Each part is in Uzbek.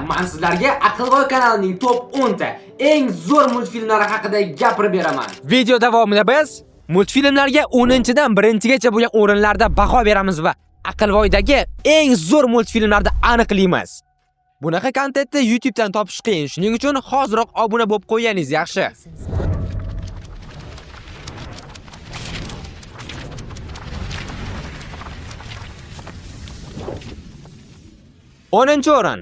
men sizlarga Aqlvoy kanalining top 10 ta eng zo'r multfilmlari haqida gapirib beraman. Video davomida biz multfilmlarga 10-dan 1-gacha bo'lgan o'rinlarda baho beramiz va Aqlvoydagi eng zo'r multfilmlarni aniqlaymiz. Bunaqa kontentni YouTube dan topish qiyin. Shuning uchun hoziroq obuna bo'lib qo'yganingiz yaxshi. O'rin.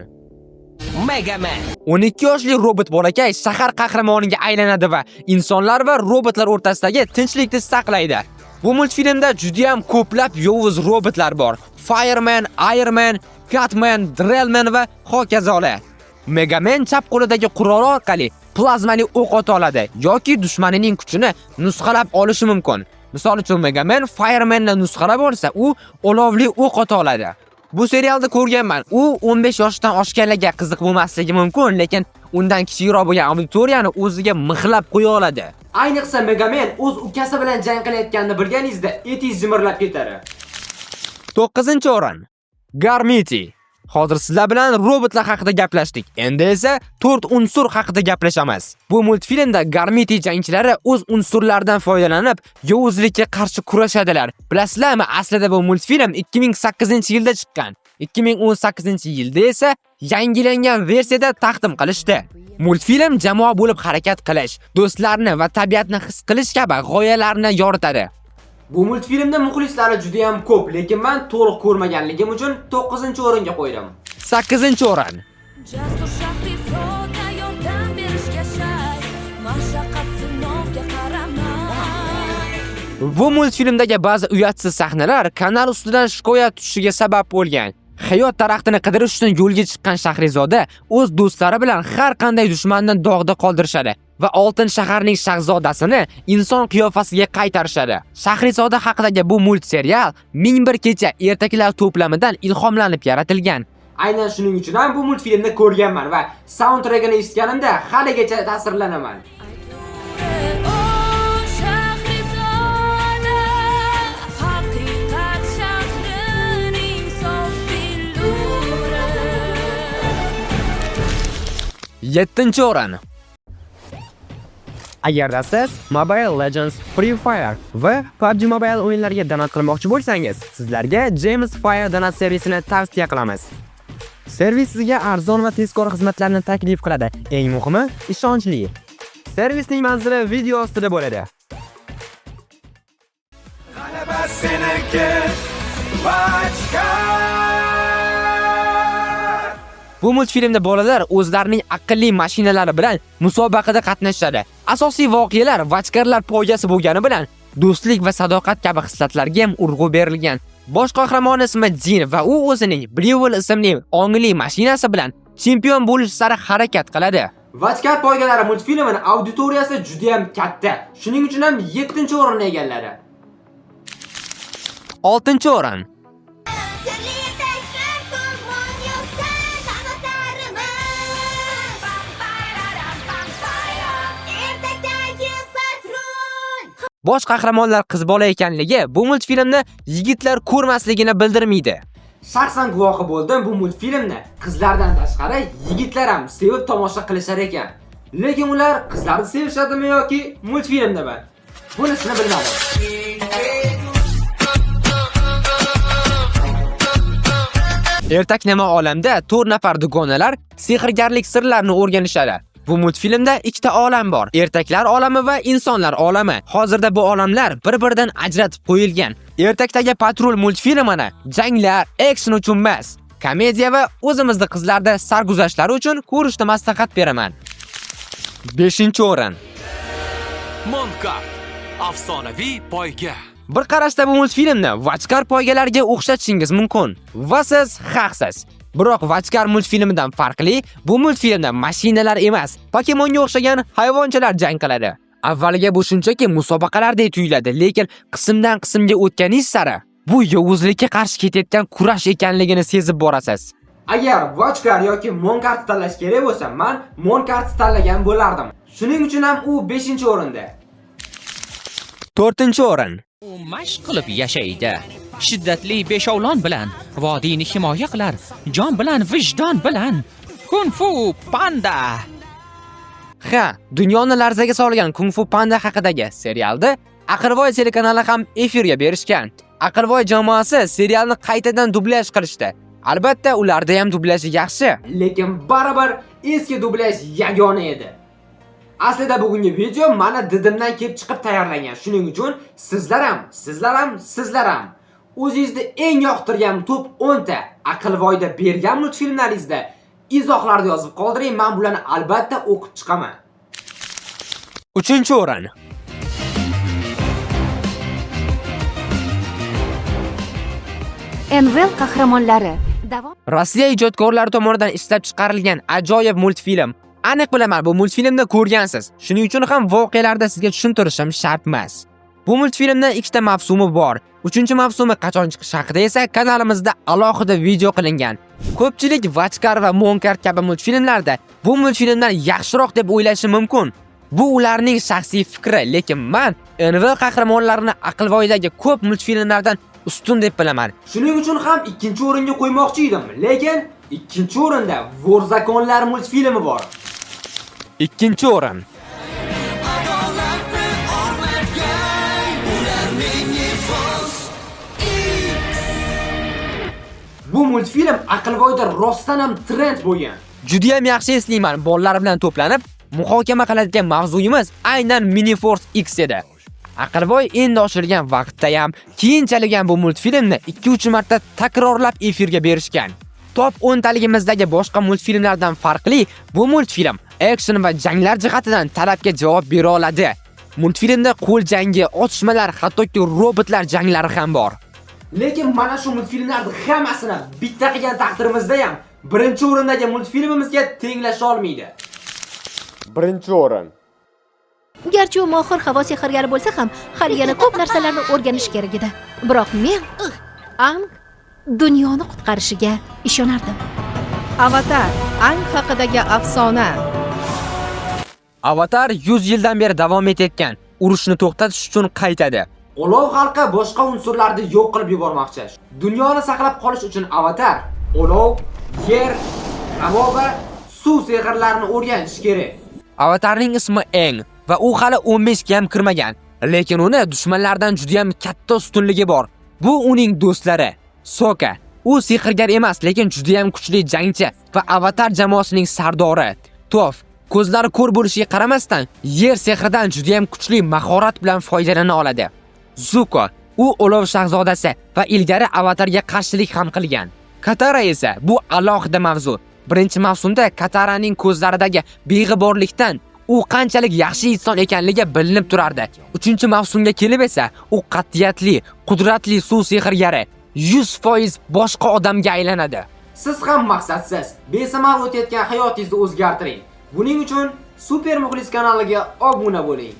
Megaman. 12 yoshli robot bolakay shahar qahramoniga aylanadi va insonlar va robotlar o'rtasidagi tinchlikni saqlaydi. Bu multfilmda juda ham ko'plab yovuz robotlar bor. Fireman, Iron Man, Catman, Drillman va hokazolar. Megaman chap qo'lidagi qurol orqali plazmali o'q ota oladi yoki dushmanining kuchini nusxalab olishi mumkin. Misol uchun Megaman Firemanni nusxalab olsa, u olovli o'q ota oladi. Bu serialda ko'rganman. U 15 yoshdan oshganlarga qiziq bo'lmasligi mumkin, lekin undan kichikroq bo'lgan auditoriyani o'ziga mixlab qo'ya oladi. Ayniqsa Megaman o'z ukasi bilan jang qilayotganini bilganingizda etingiz jimirlab ketadi. 9-o'rin. Garmiti. Hozir sizlar bilan robotlar haqida gaplashdik. Endi esa 4 unsur haqida gaplashamiz. Bu multfilmda Garmiti jangchilari o'z unsurlaridan foydalanib, yovuzlikka qarshi kurashadilar. Bilasizlarmi, aslida bu multfilm 2008-yilda chiqqan. 2018-yilda esa yangilangan versiyada taqdim qilishdi. Multfilm jamoa bo'lib harakat qilish, do'stlarni va tabiatni his qilish kabi g'oyalarni yoritadi. Bu multfilmda muxlislari juda ham ko'p, lekin men to'liq ko'rmaganligim uchun 9-o'ringa qo'ydim. 8-o'rin. Jasur Shahrizodga yordam berishga shay, mashaqqat sinovga qaramay. Bu multfilmdagi ba'zi uyatsiz sahnalar kanal ustidan shikoyat tushishiga sabab bo'lgan. Hayot daraxtini qidirish uchun yo'lga chiqqan Shahrizoda o'z do'stlari bilan har qanday dushmanni dog'da qoldirishadi va Oltin shaharning shahzodasini inson qiyofasiga qaytarishadi. Shahrizoda haqidagi bu multserial 1001 kecha ertaklar to'plamidan ilhomlanib yaratilgan. Aynan shuning uchun ham bu multfilmni ko'rganman va soundtrackini eshitganimda haligacha ta'sirlanaman. Yettinchi o'rin. Agarda siz Mobile Legends, Free Fire va PUBG Mobile o'yinlariga donat qilmoqchi bo'lsangiz, sizlarga James Fire donat servisini tavsiya qilamiz. Servis sizga arzon va tezkor xizmatlarni taklif qiladi. Eng muhimi, ishonchli. Servisning manzili video ostida bo'ladi. G'alaba seniki, Bu multfilmda bolalar o'zlarining aqlli mashinalari bilan musobaqada qatnashadi. Asosiy voqealar vachkarlar poygasi bo'lgani bilan do'stlik va sadoqat kabi hislatlarga ham urg'u berilgan. Bosh qahramon ismi Jin va u o'zining Blue ismli ongli mashinasi bilan chempion bo'lish sari harakat qiladi. Vachkar poygalari multfilmining auditoriyasi juda ham katta. Shuning uchun ham 7-o'rinni egalladi. 6-o'rin. Bosh qahramonlar qiz bola ekanligi bu multfilmni yigitlar ko'rmasligini bildirmaydi. Shaxsan guvohi bo'ldim, bu multfilmni qizlardan tashqari yigitlar ham sevib tomosha qilishar ekan. Lekin ular qizlarni sevishadimi yoki multfilmdami? Bunisini bilmadim. Ertaknamo olamda 4 nafar dugonalar sehrgarlik sirlarini o'rganishadi. Bu multfilmda ikkita olam bor. Ertaklar olami va insonlar olami. Hozirda bu olamlar bir-biridan ajratib qo'yilgan. Ertakdagi patrul multfilmini janglar, action uchun emas, komediya va o'zimizda qizlarda sarguzashtlari uchun ko'rishni maslahat beraman. 5-o'rin. Monkart, afsonaviy poyga. Bir qarashda bu multfilmni vachkar poygalarga o'xshatishingiz mumkin va siz haqsiz. Biroq vachkar multfilmidan farqli, bu multfilmda mashinalar emas, Pokemonga o'xshagan hayvonchalar jang qiladi. Avvaliga bu shunchaki musobaqalardek tuyuladi, lekin qismdan qismga o'tganingiz sari bu yovuzlikka qarshi ketayotgan kurash ekanligini sezib borasiz. Agar vachkar yoki monkart tanlash kerak bo'lsa, men monkart tanlagan bo'lardim. Shuning uchun ham u 5-o'rinda. 4-o'rin. U mashq qilib yashaydi. Shiddatli beshovlon bilan vodiyni himoya qilar, jon bilan, vijdon bilan. Kung Fu Panda. Ha, dunyoni larzaga solgan Kung Fu Panda haqidagi serialda Aqlvoy telekanali ham efirga berishgan. Aqlvoy jamoasi serialni qaytadan dublyaj qilishdi. Albatta, ularda ham dublyaj yaxshi. Lekin baribir eski dublyaj yagona edi. Aslida bugungi video mana didimdan kelib chiqib tayyorlangan. Shuning uchun sizlar ham o'zingizda eng yoqtirgan top 10 ta Aqlvoyda bergan multfilmlaringizda izohlarda yozib qoldiring. Men bularni albatta o'qib chiqaman. 3-o'rin. Envel qahramonlari. Davom. Rossiya ijodkorlari tomonidan ishlab chiqarilgan ajoyib multfilm. Aniq bilaman, bu multfilmni ko'rgansiz. Shuning uchun ham voqealarda sizga tushuntirishim shart emas. Bu multfilmning 2 ta mavsumi bor. 3-mavsumi qachon chiqishi haqida esa kanalimizda alohida video qilingan. Ko'pchilik Vachkar va Monkart kabi multfilmlarda bu multfilmdan yaxshiroq deb o'ylashi mumkin. Bu ularning shaxsiy fikri, lekin men Envel qahramonlarini Aqlvoydagi ko'p multfilmlardan ustun deb bilaman. Shuning uchun ham 2-o'ringa qo'ymoqchi edim, lekin 2-o'rinda Vorzakonlar multfilmi bor. 2-o'rin. Bu multfilm Aqlvoyda rostdan ham trend bo'lgan. Juda ham yaxshi eslayman, bolalar bilan to'planib muhokama qiladigan mavzuyimiz aynan Miniforce X edi. Aqlvoy endi oshirgan vaqtda ham keyinchalik ham bu multfilmni 2-3 marta takrorlab efirga berishgan. Top 10 taligimizdagi boshqa multfilmlardan farqli, bu multfilm action va janglar jihatidan talabga javob bera oladi. Multfilmda qo'l jangi, otishmalar, hattoki robotlar janglari ham bor. Lekin mana shu multfilmlarning hammasini bitta qilgan taqdirimizda ham 1-o'rindagi multfilmimizga tenglasha olmaydi. 1-o'rin. Garchi u mohir havo sehrgari bo'lsa ham, hali yana ko'p narsalarni o'rganish kerak edi. Biroq men Ang dunyoni qutqarishiga ishonardim. Avatar Ang haqidagi afsona. Avatar 100 yildan beri davom etayotgan urushni to'xtatish uchun qaytadi. Olov xalqi boshqa unsurlarni yo'q qilib yubormoqchi. Dunyoni saqlab qolish uchun Avatar olov, yer, havo va suv sehrlarini o'rganish kerak. Avatarning ismi Aang va u hali 15 ga ham kirmagan, lekin uni dushmanlardan juda ham katta ustunligi bor. Bu uning do'stlari. Sokka. U sehrgar emas, lekin juda ham kuchli jangchi va Avatar jamoasining sardori. Toph. Ko'zlari ko'r bo'lishiga qaramasdan, yer sehridan juda ham kuchli mahorat bilan foydalana oladi. Zuko. U olov shahzodasi va ilgari Avatarga qarshilik ham qilgan. Katara esa bu alohida mavzu. 1-mavsumda Kataraning ko'zlaridagi beg'iborlikdan u qanchalik yaxshi inson ekanligi bilinib turardi. 3-mavsumga kelib esa u qat'iyatli, qudratli suv sehrgari 100% boshqa odamga aylanadi. Siz ham maqsadsiz, besamar o'tayotgan hayotingizni o'zgartiring. Buning uchun Super Muxlis kanaliga obuna bo'ling.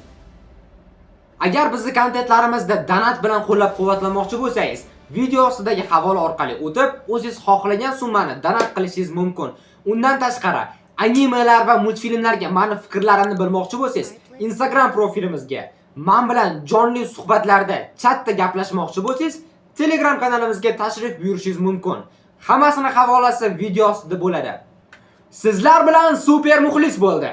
Agar bizni kontentlarimizda donat bilan qo'llab-quvvatlamoqchi bo'lsangiz, video ostidagi havola orqali o'tib, o'zingiz xohlagan summani donat qilishingiz mumkin. Undan tashqari, animelar va multfilmlarga meni fikrlarimni bilmoqchi bo'lsangiz, Instagram profilimizga, men bilan jonli suhbatlarda, chatda gaplashmoqchi bo'lsangiz, Telegram kanalimizga tashrif buyurishingiz mumkin. Hammasini havolasi video ostida bo'ladi. Sizlar bilan Super Muxlis bo'ldi.